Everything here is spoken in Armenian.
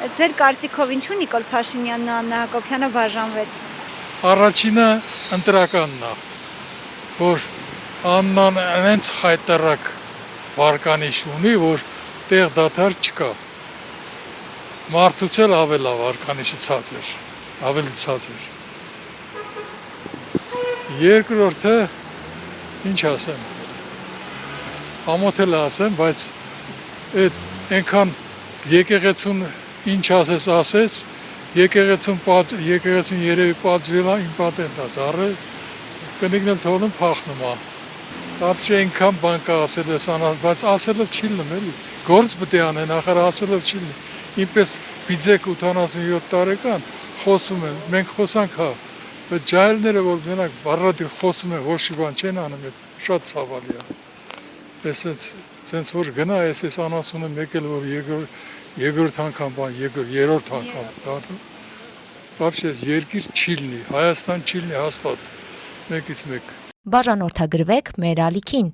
Ձեր կարծիքով ինչու Նիկոլ Փաշինյանն ու Աննա Հակոբյանը բաժանվեց։ Առաջինը ընտրականն է, որ Աննան այնց խայտարակ վարկանիշ ունի, որ տեղ դադար չկա։ Մարդուց էլ ավելի վարկանիշը ցածր, ավելի ցածր։ Երկրորդը, ինչ ասեմ, ամոթել ասեմ, բայց այդ այնքան եկեղեցուն ինչ ասես, եկեղեցին երևի պատժելա իմպոտենտ է դառը, կնիկն էլ թողնում փախնում է։ Ապշե այնքան բան կա ասել ես անաս, բայց ասելով չի լինում էլի։ Գործ պետք է անեն, ախր ասելով չի լինի։ Ինպես բիձեք 87 տարեկան խոսում են, մենք խոսանք հա, բայց ջահելները որ մենակ բառադի խոսում են, ոչ մի բան չեն անում, այդ շատ ցավալի է։ Ես sense որ գնա ես անասունը մեկ էլ որ երկրորդ անգամ բան, երրորդ անգամ դառնում։ Вообще երկիր չի լինի, Հայաստան չի լինի հաստատ։ Մեկից մեկ։ Բաժանորդագրվեք մեր ալիքին։